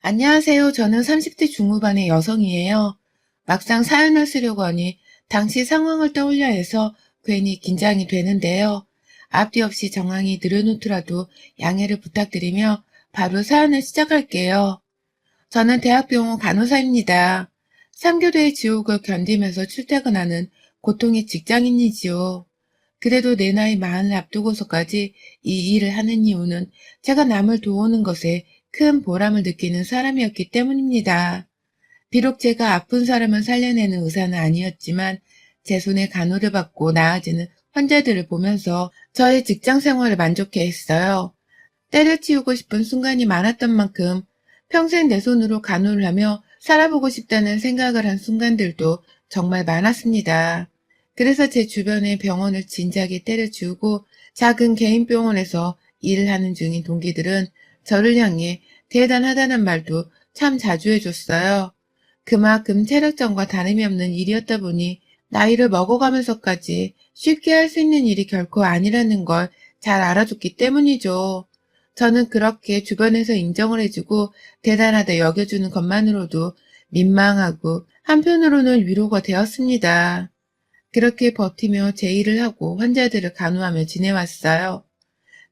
안녕하세요. 저는 30대 중후반의 여성이에요. 막상 사연을 쓰려고 하니 당시 상황을 떠올려 해서 괜히 긴장이 되는데요. 앞뒤 없이 정황이 느려놓더라도 양해를 부탁드리며 바로 사연을 시작할게요. 저는 대학병원 간호사입니다. 3교대의 지옥을 견디면서 출퇴근하는 고통의 직장인이지요. 그래도 내 나이 마흔을 앞두고서까지 이 일을 하는 이유는 제가 남을 도우는 것에 큰 보람을 느끼는 사람이었기 때문입니다. 비록 제가 아픈 사람을 살려내는 의사는 아니었지만 제 손에 간호를 받고 나아지는 환자들을 보면서 저의 직장 생활을 만족해 했어요. 때려치우고 싶은 순간이 많았던 만큼 평생 내 손으로 간호를 하며 살아보고 싶다는 생각을 한 순간들도 정말 많았습니다. 그래서 제 주변에 병원을 진작에 때려치우고 작은 개인 병원에서 일을 하는 중인 동기들은 저를 향해 대단하다는 말도 참 자주 해줬어요. 그만큼 체력전과 다름이 없는 일이었다 보니 나이를 먹어가면서까지 쉽게 할 수 있는 일이 결코 아니라는 걸 잘 알아줬기 때문이죠. 저는 그렇게 주변에서 인정을 해주고 대단하다 여겨주는 것만으로도 민망하고 한편으로는 위로가 되었습니다. 그렇게 버티며 제 일을 하고 환자들을 간호하며 지내왔어요.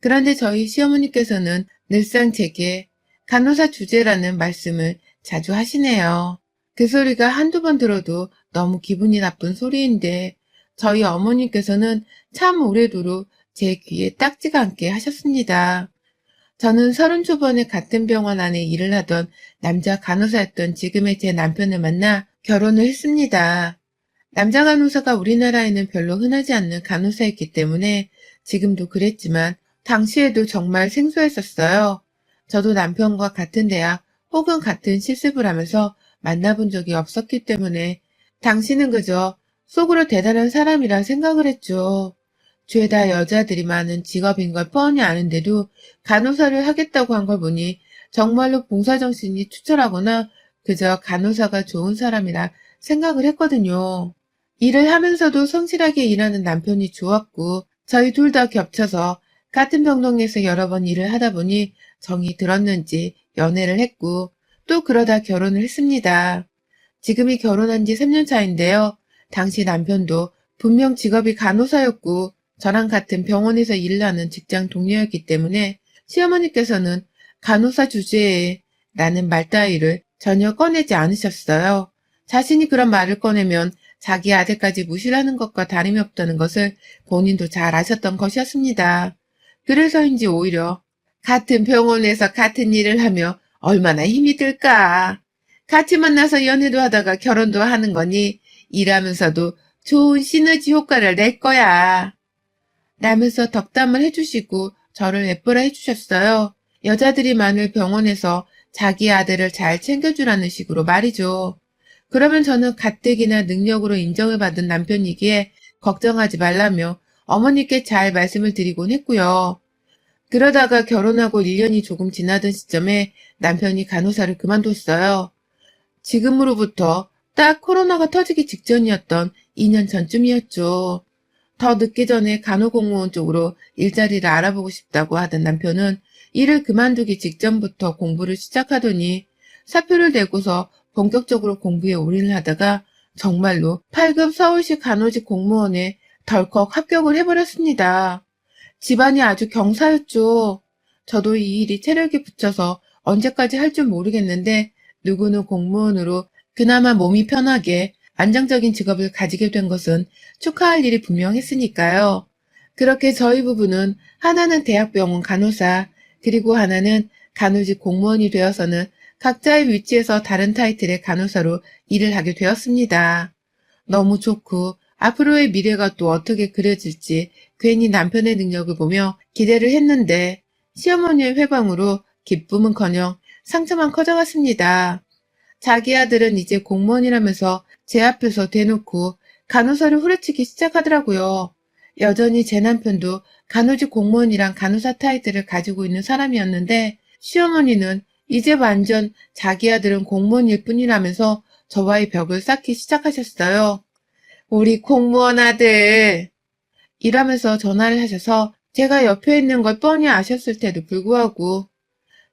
그런데 저희 시어머니께서는 늘상 제게 간호사 주제라는 말씀을 자주 하시네요. 그 소리가 한두 번 들어도 너무 기분이 나쁜 소리인데 저희 어머니께서는 참 오래도록 제 귀에 딱지가 않게 하셨습니다. 저는 30 초반에 같은 병원 안에 일을 하던 남자 간호사였던 지금의 제 남편을 만나 결혼을 했습니다. 남자 간호사가 우리나라에는 별로 흔하지 않는 간호사였기 때문에 지금도 그랬지만 당시에도 정말 생소했었어요. 저도 남편과 같은 대학 혹은 같은 실습을 하면서 만나본 적이 없었기 때문에 당신은 그저 속으로 대단한 사람이라 생각을 했죠. 죄다 여자들이 많은 직업인 걸 뻔히 아는데도 간호사를 하겠다고 한 걸 보니 정말로 봉사정신이 투철하거나 그저 간호사가 좋은 사람이라 생각을 했거든요. 일을 하면서도 성실하게 일하는 남편이 좋았고 저희 둘 다 겹쳐서 같은 병동에서 여러 번 일을 하다 보니 정이 들었는지 연애를 했고 또 그러다 결혼을 했습니다. 지금이 결혼한 지 3년 차인데요. 당시 남편도 분명 직업이 간호사였고 저랑 같은 병원에서 일을 하는 직장 동료였기 때문에 시어머니께서는 간호사 주제에 라는 말 따위를 전혀 꺼내지 않으셨어요. 자신이 그런 말을 꺼내면 자기 아들까지 무시하는 것과 다름이 없다는 것을 본인도 잘 아셨던 것이었습니다. 그래서인지 오히려 같은 병원에서 같은 일을 하며 얼마나 힘이 들까. 같이 만나서 연애도 하다가 결혼도 하는 거니 일하면서도 좋은 시너지 효과를 낼 거야. 라면서 덕담을 해주시고 저를 예쁘라 해주셨어요. 여자들이 많을 병원에서 자기 아들을 잘 챙겨주라는 식으로 말이죠. 그러면 저는 가뜩이나 능력으로 인정을 받은 남편이기에 걱정하지 말라며 어머니께 잘 말씀을 드리곤 했고요. 그러다가 결혼하고 1년이 조금 지나던 시점에 남편이 간호사를 그만뒀어요. 지금으로부터 딱 코로나가 터지기 직전이었던 2년 전쯤이었죠. 더 늦기 전에 간호공무원 쪽으로 일자리를 알아보고 싶다고 하던 남편은 일을 그만두기 직전부터 공부를 시작하더니 사표를 내고서 본격적으로 공부에 올인을 하다가 정말로 8급 서울시 간호직 공무원에 덜컥 합격을 해버렸습니다. 집안이 아주 경사였죠. 저도 이 일이 체력에 붙여서 언제까지 할 줄 모르겠는데 누구는 공무원으로 그나마 몸이 편하게 안정적인 직업을 가지게 된 것은 축하할 일이 분명했으니까요. 그렇게 저희 부부는 하나는 대학병원 간호사, 그리고 하나는 간호직 공무원이 되어서는 각자의 위치에서 다른 타이틀의 간호사로 일을 하게 되었습니다. 너무 좋고 앞으로의 미래가 또 어떻게 그려질지 괜히 남편의 능력을 보며 기대를 했는데 시어머니의 회방으로 기쁨은커녕 상처만 커져갔습니다. 자기 아들은 이제 공무원이라면서 제 앞에서 대놓고 간호사를 후려치기 시작하더라고요. 여전히 제 남편도 간호직 공무원이랑 간호사 타이틀을 가지고 있는 사람이었는데 시어머니는 이제 완전 자기 아들은 공무원일 뿐이라면서 저와의 벽을 쌓기 시작하셨어요. 우리 공무원 아들! 이러면서 전화를 하셔서 제가 옆에 있는 걸 뻔히 아셨을 때도 불구하고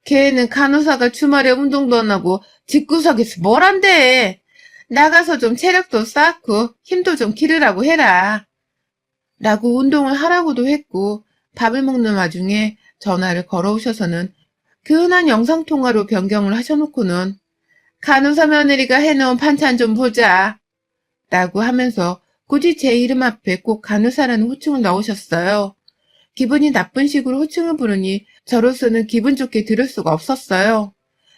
걔는 간호사가 주말에 운동도 안 하고 집구석에서 뭘 한대. 나가서 좀 체력도 쌓고 힘도 좀 기르라고 해라. 라고 운동을 하라고도 했고 밥을 먹는 와중에 전화를 걸어오셔서는 그 흔한 영상통화로 변경을 하셔놓고는 간호사 며느리가 해놓은 반찬 좀 보자. 라고 하면서 굳이 제 이름 앞에 꼭 간호사라는 호칭을 넣으셨어요. 기분이 나쁜 식으로 호칭을 부르니 저로서는 기분 좋게 들을 수가 없었어요.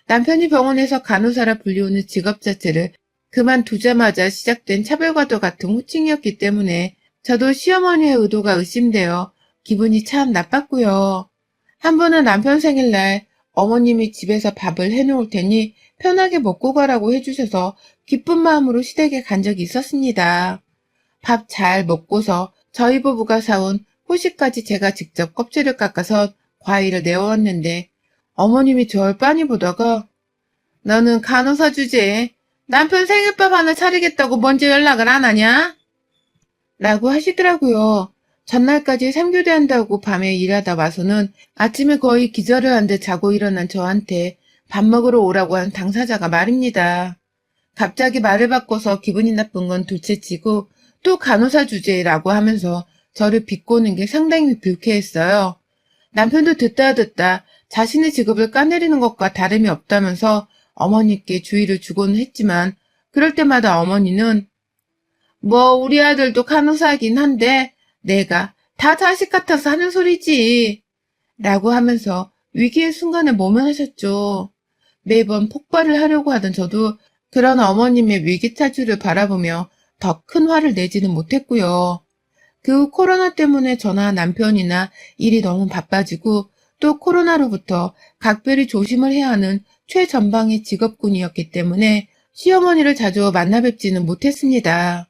남편이 병원에서 간호사라 불리우는 직업 자체를 그만두자마자 시작된 차별과도 같은 호칭이었기 때문에 저도 시어머니의 의도가 의심되어 기분이 참 나빴고요. 한 번은 남편 생일날 어머님이 집에서 밥을 해놓을 테니 편하게 먹고 가라고 해주셔서 기쁜 마음으로 시댁에 간 적이 있었습니다. 밥 잘 먹고서 저희 부부가 사온 후식까지 제가 직접 껍질을 깎아서 과일을 내어왔는데 어머님이 저를 빤히 보다가 너는 간호사 주제에 남편 생일밥 하나 차리겠다고 먼저 연락을 안 하냐? 라고 하시더라고요. 전날까지 3교대 한다고 밤에 일하다 와서는 아침에 거의 기절을 한 듯 자고 일어난 저한테 밥 먹으러 오라고 한 당사자가 말입니다. 갑자기 말을 바꿔서 기분이 나쁜 건 둘째치고 또 간호사 주제라고 하면서 저를 비꼬는 게 상당히 불쾌했어요. 남편도 듣다 자신의 직업을 까내리는 것과 다름이 없다면서 어머니께 주의를 주고는 했지만 그럴 때마다 어머니는 뭐 우리 아들도 간호사긴 한데 내가 다 자식 같아서 하는 소리지 라고 하면서 위기의 순간에 모면하셨죠. 매번 폭발을 하려고 하던 저도 그런 어머님의 위기 탈출을 바라보며 더 큰 화를 내지는 못했고요. 그 후 코로나 때문에 저나 남편이나 일이 너무 바빠지고 또 코로나로부터 각별히 조심을 해야 하는 최전방의 직업군이었기 때문에 시어머니를 자주 만나 뵙지는 못했습니다.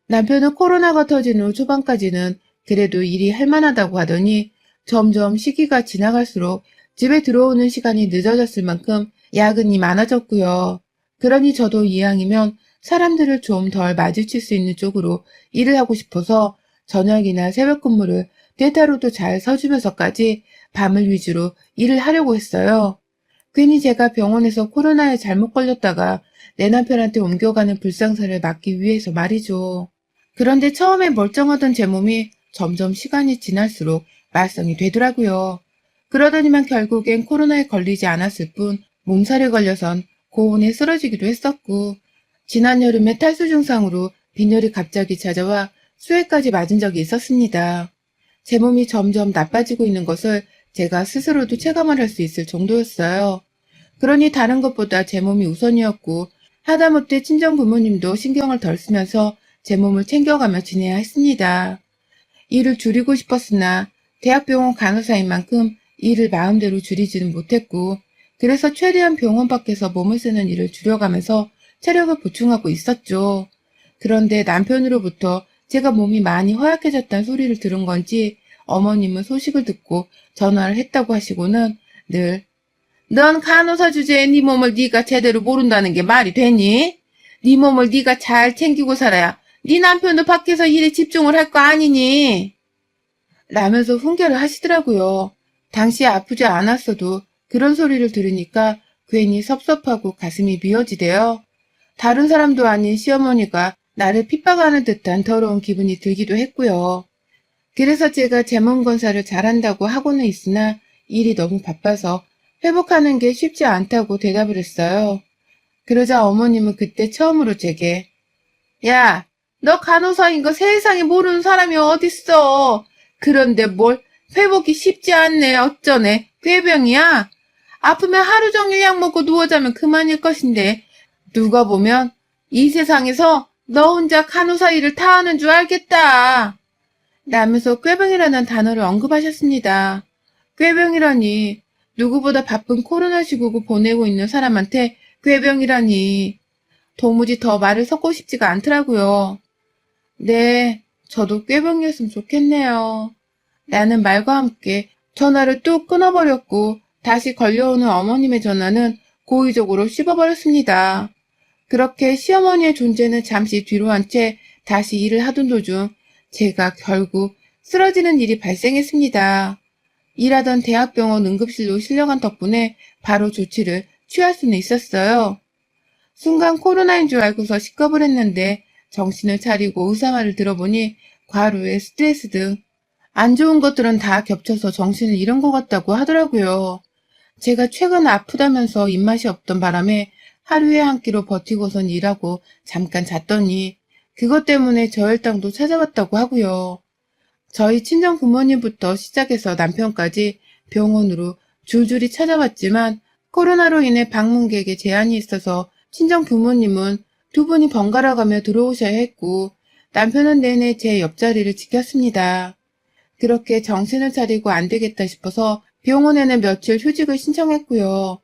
남편은 코로나가 터진 후 초반까지는 그래도 일이 할만하다고 하더니 점점 시기가 지나갈수록 집에 들어오는 시간이 늦어졌을 만큼 야근이 많아졌고요. 그러니 저도 이왕이면 사람들을 좀 덜 마주칠 수 있는 쪽으로 일을 하고 싶어서 저녁이나 새벽 근무를 대타로도 잘 서주면서까지 밤을 위주로 일을 하려고 했어요. 괜히 제가 병원에서 코로나에 잘못 걸렸다가 내 남편한테 옮겨가는 불상사를 막기 위해서 말이죠. 그런데 처음에 멀쩡하던 제 몸이 점점 시간이 지날수록 말썽이 되더라고요. 그러더니만 결국엔 코로나에 걸리지 않았을 뿐 몸살에 걸려선 고온에 쓰러지기도 했었고 지난 여름에 탈수 증상으로 빈혈이 갑자기 찾아와 수해까지 맞은 적이 있었습니다. 제 몸이 점점 나빠지고 있는 것을 제가 스스로도 체감을 할 수 있을 정도였어요. 그러니 다른 것보다 제 몸이 우선이었고 하다못해 친정 부모님도 신경을 덜 쓰면서 제 몸을 챙겨가며 지내야 했습니다. 일을 줄이고 싶었으나 대학병원 간호사인 만큼 일을 마음대로 줄이지는 못했고 그래서 최대한 병원 밖에서 몸을 쓰는 일을 줄여가면서 체력을 보충하고 있었죠. 그런데 남편으로부터 제가 몸이 많이 허약해졌다는 소리를 들은 건지 어머님은 소식을 듣고 전화를 했다고 하시고는 늘 넌 간호사 주제에 네 몸을 네가 제대로 모른다는 게 말이 되니? 네 몸을 네가 잘 챙기고 살아야 네 남편도 밖에서 일에 집중을 할 거 아니니? 라면서 훈계를 하시더라고요. 당시에 아프지 않았어도 그런 소리를 들으니까 괜히 섭섭하고 가슴이 미어지대요. 다른 사람도 아닌 시어머니가 나를 핍박하는 듯한 더러운 기분이 들기도 했고요. 그래서 제가 제 몸 건사를 잘한다고 하고는 있으나 일이 너무 바빠서 회복하는 게 쉽지 않다고 대답을 했어요. 그러자 어머님은 그때 처음으로 제게 야, 너 간호사인 거 세상에 모르는 사람이 어딨어. 그런데 뭘 회복이 쉽지 않네 어쩌네. 꾀병이야. 아프면 하루 종일 약 먹고 누워 자면 그만일 것인데 누가 보면 이 세상에서 너 혼자 간호사 일을 다 하는 줄 알겠다. 라면서 꾀병이라는 단어를 언급하셨습니다. 꾀병이라니 누구보다 바쁜 코로나 시국을 보내고 있는 사람한테 꾀병이라니 도무지 더 말을 섞고 싶지가 않더라고요. 네, 저도 꾀병이었으면 좋겠네요. 라는 말과 함께 전화를 뚝 끊어버렸고 다시 걸려오는 어머님의 전화는 고의적으로 씹어버렸습니다. 그렇게 시어머니의 존재는 잠시 뒤로 한 채 다시 일을 하던 도중 제가 결국 쓰러지는 일이 발생했습니다. 일하던 대학병원 응급실로 실려간 덕분에 바로 조치를 취할 수는 있었어요. 순간 코로나인 줄 알고서 식겁을 했는데 정신을 차리고 의사 말을 들어보니 과로에 스트레스 등 안 좋은 것들은 다 겹쳐서 정신을 잃은 것 같다고 하더라고요. 제가 최근 아프다면서 입맛이 없던 바람에 하루에 한 끼로 버티고선 일하고 잠깐 잤더니 그것 때문에 저혈당도 찾아왔다고 하고요. 저희 친정 부모님부터 시작해서 남편까지 병원으로 줄줄이 찾아왔지만 코로나로 인해 방문객에 제한이 있어서 친정 부모님은 두 분이 번갈아 가며 들어오셔야 했고 남편은 내내 제 옆자리를 지켰습니다. 그렇게 정신을 차리고 안 되겠다 싶어서 병원에는 며칠 휴직을 신청했고요.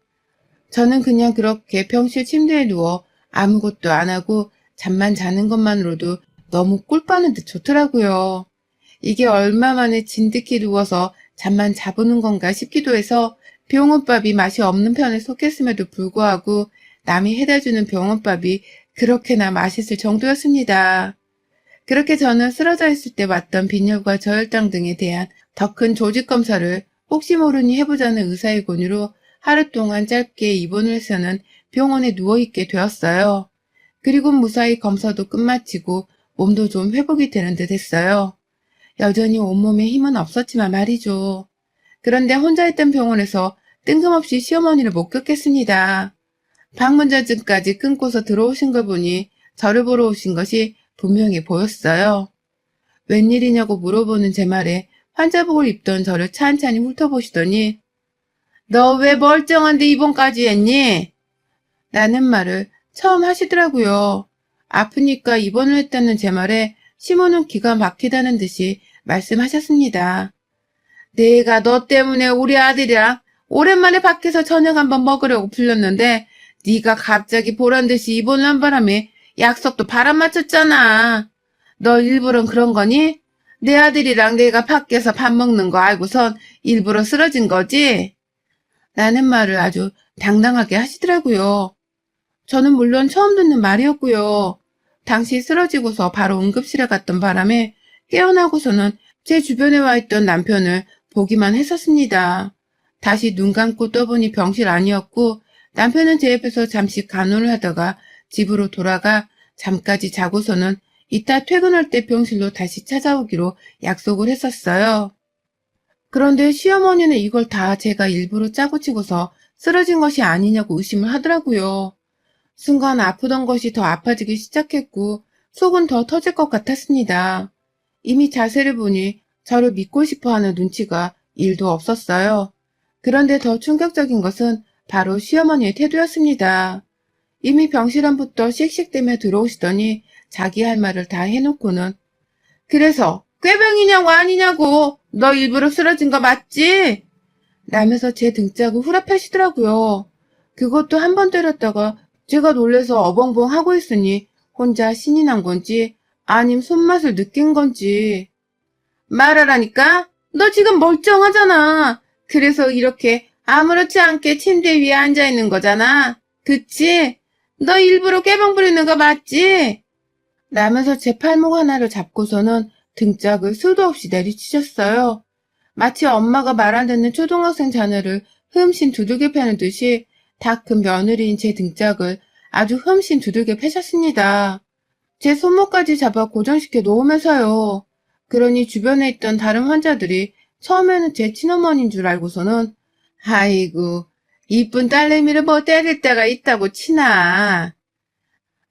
저는 그냥 그렇게 병실 침대에 누워 아무것도 안 하고 잠만 자는 것만으로도 너무 꿀 빠는 듯 좋더라고요. 이게 얼마 만에 진득히 누워서 잠만 자보는 건가 싶기도 해서 병원밥이 맛이 없는 편에 속했음에도 불구하고 남이 해다주는 병원밥이 그렇게나 맛있을 정도였습니다. 그렇게 저는 쓰러져 있을 때 왔던 빈혈과 저혈당 등에 대한 더 큰 조직 검사를 혹시 모르니 해보자는 의사의 권유로 하루 동안 짧게 입원을 해서는 병원에 누워있게 되었어요. 그리고 무사히 검사도 끝마치고 몸도 좀 회복이 되는 듯 했어요. 여전히 온몸에 힘은 없었지만 말이죠. 그런데 혼자 있던 병원에서 뜬금없이 시어머니를 목격했습니다. 방문자증까지 끊고서 들어오신 걸 보니 저를 보러 오신 것이 분명히 보였어요. 웬일이냐고 물어보는 제 말에 환자복을 입던 저를 찬찬히 훑어보시더니 너 왜 멀쩡한데 입원까지 했니? 라는 말을 처음 하시더라고요. 아프니까 입원을 했다는 제 말에 시모는 기가 막히다는 듯이 말씀하셨습니다. 내가 너 때문에 우리 아들이랑 오랜만에 밖에서 저녁 한번 먹으려고 불렀는데 네가 갑자기 보란듯이 입원을 한 바람에 약속도 바람 맞췄잖아. 너 일부러 그런 거니? 내 아들이랑 내가 밖에서 밥 먹는 거 알고선 일부러 쓰러진 거지? 라는 말을 아주 당당하게 하시더라고요. 저는 물론 처음 듣는 말이었고요. 당시 쓰러지고서 바로 응급실에 갔던 바람에 깨어나고서는 제 주변에 와 있던 남편을 보기만 했었습니다. 다시 눈 감고 떠보니 병실 아니었고 남편은 제 옆에서 잠시 간호를 하다가 집으로 돌아가 잠까지 자고서는 이따 퇴근할 때 병실로 다시 찾아오기로 약속을 했었어요. 그런데 시어머니는 이걸 다 제가 일부러 짜고 치고서 쓰러진 것이 아니냐고 의심을 하더라고요. 순간 아프던 것이 더 아파지기 시작했고 속은 더 터질 것 같았습니다. 이미 자세를 보니 저를 믿고 싶어하는 눈치가 1도 없었어요. 그런데 더 충격적인 것은 바로 시어머니의 태도였습니다. 이미 병실안부터 씩씩대며 들어오시더니 자기 할 말을 다 해놓고는 그래서 꾀병이냐고 아니냐고 너 일부러 쓰러진 거 맞지? 라면서 제 등짝을 후려펴시더라고요. 그것도 한 번 때렸다가 제가 놀래서 어벙벙 하고 있으니 혼자 신이 난 건지 아님 손맛을 느낀 건지 말하라니까? 너 지금 멀쩡하잖아. 그래서 이렇게 아무렇지 않게 침대 위에 앉아 있는 거잖아. 그치? 너 일부러 꾀병 부리는 거 맞지? 라면서 제 팔목 하나를 잡고서는 등짝을 수도 없이 내리치셨어요. 마치 엄마가 말 안 듣는 초등학생 자녀를 흠씬 두들겨 패는 듯이 다 큰 며느리인 제 등짝을 아주 흠씬 두들겨 패셨습니다. 제 손목까지 잡아 고정시켜 놓으면서요. 그러니 주변에 있던 다른 환자들이 처음에는 제 친어머니인 줄 알고서는 아이고 이쁜 딸내미를 뭐 때릴 때가 있다고 치나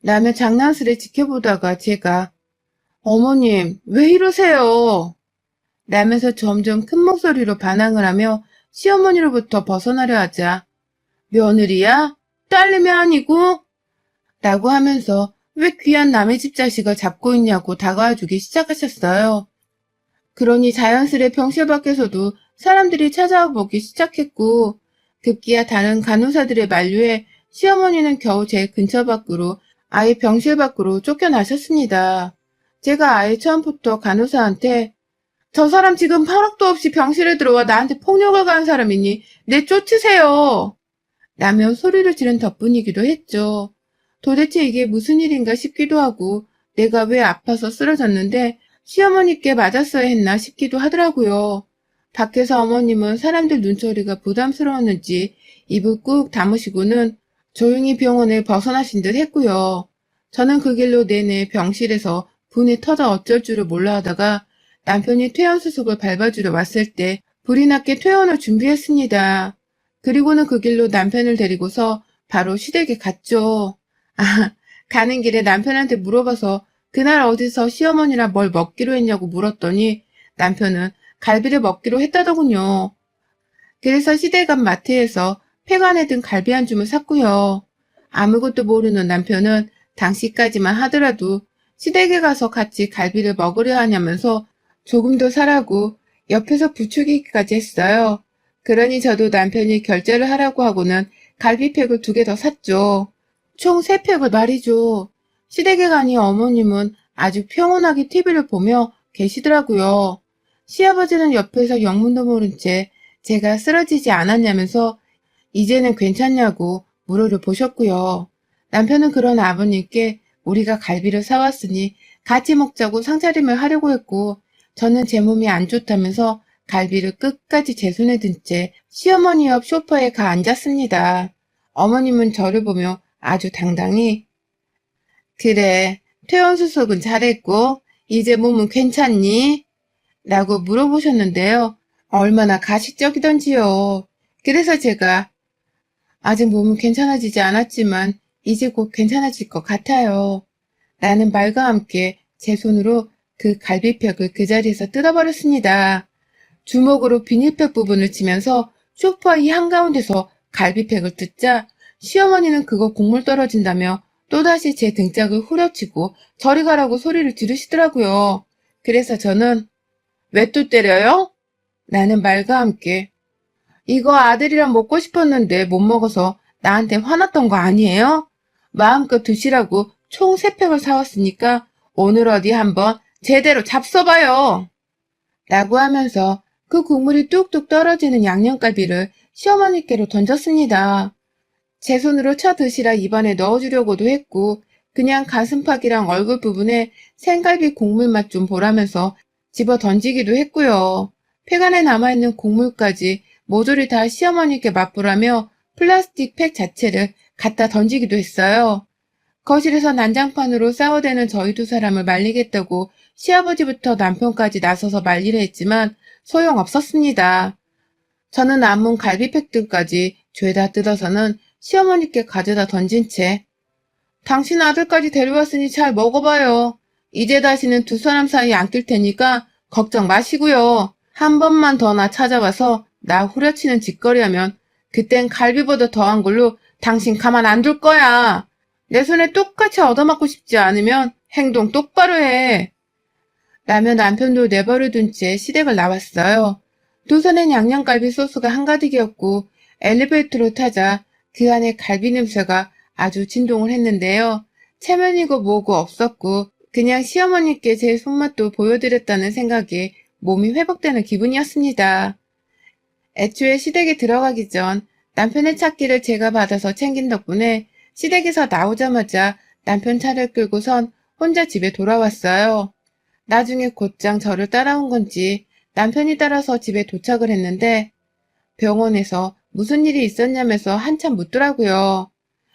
라며 장난스레 지켜보다가 제가 어머님 왜 이러세요? 라면서 점점 큰 목소리로 반항을 하며 시어머니로부터 벗어나려 하자 며느리야? 딸내미 아니고? 라고 하면서 왜 귀한 남의 집 자식을 잡고 있냐고 다가와주기 시작하셨어요. 그러니 자연스레 병실 밖에서도 사람들이 찾아와 보기 시작했고 급기야 다른 간호사들의 만류에 시어머니는 겨우 제 근처 밖으로 아예 병실 밖으로 쫓겨나셨습니다. 제가 아예 처음부터 간호사한테 저 사람 지금 허락도 없이 병실에 들어와 나한테 폭력을 가한 사람이니 내쫓으세요. 라며 소리를 지른 덕분이기도 했죠. 도대체 이게 무슨 일인가 싶기도 하고 내가 왜 아파서 쓰러졌는데 시어머니께 맞았어야 했나 싶기도 하더라고요. 밖에서 어머님은 사람들 눈초리가 부담스러웠는지 입을 꾹 다무시고는 조용히 병원을 벗어나신 듯 했고요. 저는 그 길로 내내 병실에서 분이 터져 어쩔 줄을 몰라 하다가 남편이 퇴원수속을 밟아주러 왔을 때 불이 났게 퇴원을 준비했습니다. 그리고는 그 길로 남편을 데리고서 바로 시댁에 갔죠. 아, 가는 길에 남편한테 물어봐서 그날 어디서 시어머니랑 뭘 먹기로 했냐고 물었더니 남편은 갈비를 먹기로 했다더군요. 그래서 시댁 앞 마트에서 폐간에 든 갈비 한 줌을 샀고요. 아무것도 모르는 남편은 당시까지만 하더라도 시댁에 가서 같이 갈비를 먹으려 하냐면서 조금 더 사라고 옆에서 부추기기까지 했어요. 그러니 저도 남편이 결제를 하라고 하고는 갈비팩을 2개 더 샀죠. 총 3팩을 말이죠. 시댁에 가니 어머님은 아주 평온하게 TV를 보며 계시더라고요. 시아버지는 옆에서 영문도 모른 채 제가 쓰러지지 않았냐면서 이제는 괜찮냐고 물어를 보셨고요. 남편은 그런 아버님께 우리가 갈비를 사왔으니 같이 먹자고 상차림을 하려고 했고 저는 제 몸이 안 좋다면서 갈비를 끝까지 제 손에 든 채 시어머니 옆 소파에 가 앉았습니다. 어머님은 저를 보며 아주 당당히 그래, 퇴원수속은 잘했고 이제 몸은 괜찮니? 라고 물어보셨는데요. 얼마나 가식적이던지요. 그래서 제가 아직 몸은 괜찮아지지 않았지만 이제 곧 괜찮아질 것 같아요. 라는 말과 함께 제 손으로 그 갈비팩을 그 자리에서 뜯어버렸습니다. 주먹으로 비닐팩 부분을 치면서 소파 이 한가운데서 갈비팩을 뜯자 시어머니는 그거 국물 떨어진다며 또다시 제 등짝을 후려치고 저리 가라고 소리를 지르시더라고요. 그래서 저는 왜 또 때려요? 라는 말과 함께 이거 아들이랑 먹고 싶었는데 못 먹어서 나한테 화났던 거 아니에요? 마음껏 드시라고 총 3팩을 사왔으니까 오늘 어디 한번 제대로 잡숴봐요. 라고 하면서 그 국물이 뚝뚝 떨어지는 양념갈비를 시어머니께로 던졌습니다. 제 손으로 쳐 드시라 입안에 넣어주려고도 했고 그냥 가슴팍이랑 얼굴 부분에 생갈비 국물 맛 좀 보라면서 집어 던지기도 했고요. 팩 안에 남아있는 국물까지 모조리 다 시어머니께 맛보라며 플라스틱 팩 자체를 갖다 던지기도 했어요. 거실에서 난장판으로 싸워대는 저희 2사람을 말리겠다고 시아버지부터 남편까지 나서서 말리려 했지만 소용없었습니다. 저는 남은 갈비팩들까지 죄다 뜯어서는 시어머니께 가져다 던진 채 당신 아들까지 데려왔으니 잘 먹어봐요. 이제 다시는 2사람 사이에 안 낄 테니까 걱정 마시고요. 한 번만 더 나 찾아와서 나 후려치는 짓거리하면 그땐 갈비보다 더한 걸로 당신 가만 안 둘 거야. 내 손에 똑같이 얻어맞고 싶지 않으면 행동 똑바로 해. 라며 남편도 내버려 둔 채 시댁을 나왔어요. 2손엔 양념갈비 소스가 한가득이었고 엘리베이터로 타자 그 안에 갈비 냄새가 아주 진동을 했는데요. 체면이고 뭐고 없었고 그냥 시어머니께 제 손맛도 보여드렸다는 생각에 몸이 회복되는 기분이었습니다. 애초에 시댁에 들어가기 전 남편의 찾기를 제가 받아서 챙긴 덕분에 시댁에서 나오자마자 남편 차를 끌고선 혼자 집에 돌아왔어요. 나중에 곧장 저를 따라온 건지 남편이 따라서 집에 도착을 했는데 병원에서 무슨 일이 있었냐면서 한참 묻더라고요.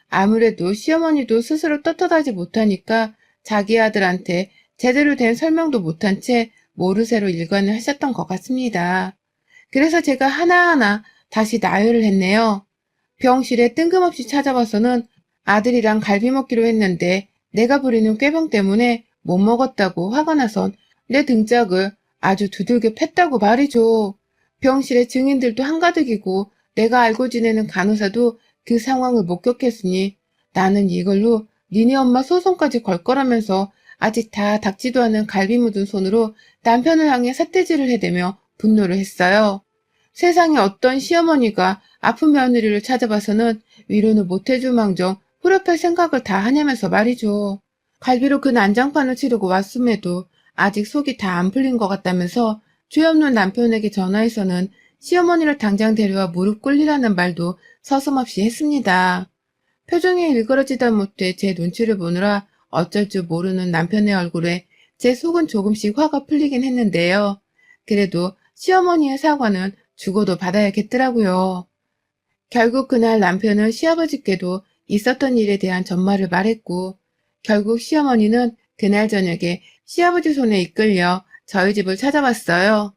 아무래도 시어머니도 스스로 떳떳하지 못하니까 자기 아들한테 제대로 된 설명도 못한 채 모르쇠로 일관을 하셨던 것 같습니다. 그래서 제가 하나하나 다시 나열을 했네요. 병실에 뜬금없이 찾아와서는 아들이랑 갈비 먹기로 했는데 내가 부리는 꾀병 때문에 못 먹었다고 화가 나선 내 등짝을 아주 두들겨 팼다고 말이죠. 병실에 증인들도 한가득이고 내가 알고 지내는 간호사도 그 상황을 목격했으니 나는 이걸로 니네 엄마 소송까지 걸 거라면서 아직 다 닦지도 않은 갈비 묻은 손으로 남편을 향해 삿대질을 해대며 분노를 했어요. 세상에 어떤 시어머니가 아픈 며느리를 찾아봐서는 위로는 못해줄 망정 후려팰 생각을 다 하냐면서 말이죠. 갈비로 그 난장판을 치르고 왔음에도 아직 속이 다 안 풀린 것 같다면서 죄 없는 남편에게 전화해서는 시어머니를 당장 데려와 무릎 꿇리라는 말도 서슴없이 했습니다. 표정이 일그러지다 못해 제 눈치를 보느라 어쩔 줄 모르는 남편의 얼굴에 제 속은 조금씩 화가 풀리긴 했는데요. 그래도 시어머니의 사과는 죽어도 받아야겠더라고요. 결국 그날 남편은 시아버지께도 있었던 일에 대한 전말을 말했고, 결국 시어머니는 그날 저녁에 시아버지 손에 이끌려 저희 집을 찾아왔어요.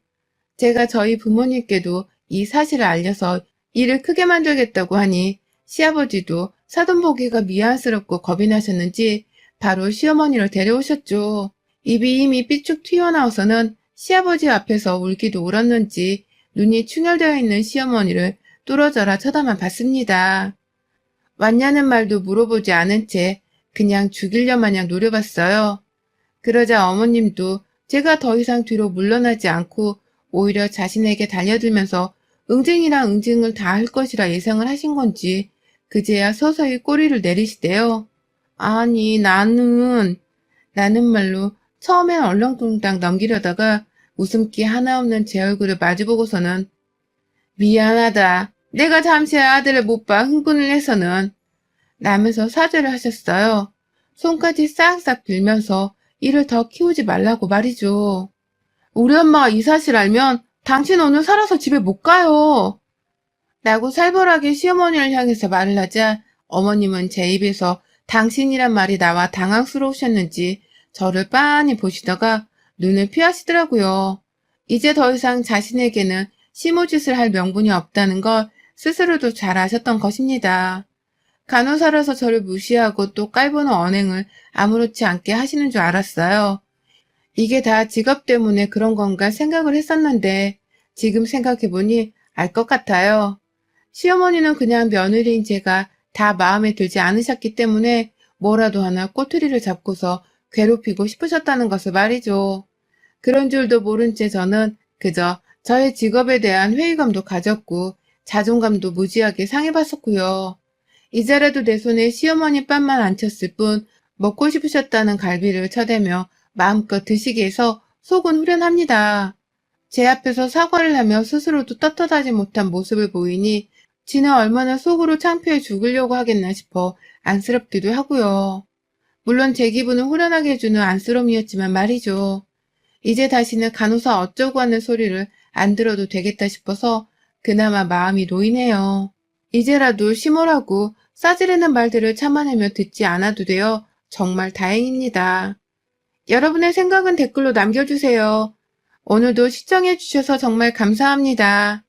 제가 저희 부모님께도 이 사실을 알려서 일을 크게 만들겠다고 하니 시아버지도 사돈보기가 미안스럽고 겁이 나셨는지 바로 시어머니를 데려오셨죠. 입이 이미 삐쭉 튀어나와서는 시아버지 앞에서 울기도 울었는지 눈이 충혈되어 있는 시어머니를 뚫어져라 쳐다만 봤습니다. 왔냐는 말도 물어보지 않은 채 그냥 죽이려 마냥 노려봤어요. 그러자 어머님도 제가 더 이상 뒤로 물러나지 않고 오히려 자신에게 달려들면서 응징이랑 응징을 다 할 것이라 예상을 하신 건지 그제야 서서히 꼬리를 내리시대요. 아니 나는 말로 처음엔 얼렁뚱땅 넘기려다가 웃음기 하나 없는 제 얼굴을 마주보고서는 미안하다. 내가 잠시 아들을 못 봐 흥분을 해서는 라면서 사죄를 하셨어요. 손까지 싹싹 빌면서 이를 더 키우지 말라고 말이죠. 우리 엄마가 이 사실 알면 당신 오늘 살아서 집에 못 가요. 라고 살벌하게 시어머니를 향해서 말을 하자 어머님은 제 입에서 당신이란 말이 나와 당황스러우셨는지 저를 빤히 보시다가 눈을 피하시더라고요. 이제 더 이상 자신에게는 시무짓을 할 명분이 없다는 걸 스스로도 잘 아셨던 것입니다. 간호사라서 저를 무시하고 또 깔보는 언행을 아무렇지 않게 하시는 줄 알았어요. 이게 다 직업 때문에 그런 건가 생각을 했었는데 지금 생각해보니 알 것 같아요. 시어머니는 그냥 며느리인 제가 다 마음에 들지 않으셨기 때문에 뭐라도 하나 꼬투리를 잡고서 괴롭히고 싶으셨다는 것을 말이죠. 그런 줄도 모른 채 저는 그저 저의 직업에 대한 회의감도 가졌고 자존감도 무지하게 상해봤었고요. 이제라도 내 손에 시어머니 뺨만 안 쳤을 뿐 먹고 싶으셨다는 갈비를 쳐대며 마음껏 드시게 해서 속은 후련합니다. 제 앞에서 사과를 하며 스스로도 떳떳하지 못한 모습을 보이니 지는 얼마나 속으로 창피해 죽으려고 하겠나 싶어 안쓰럽기도 하고요. 물론 제 기분을 후련하게 해주는 안쓰러움이었지만 말이죠. 이제 다시는 간호사 어쩌고 하는 소리를 안 들어도 되겠다 싶어서 그나마 마음이 놓이네요. 이제라도 심오라고 싸지르는 말들을 참아내며 듣지 않아도 되어 정말 다행입니다. 여러분의 생각은 댓글로 남겨주세요. 오늘도 시청해주셔서 정말 감사합니다.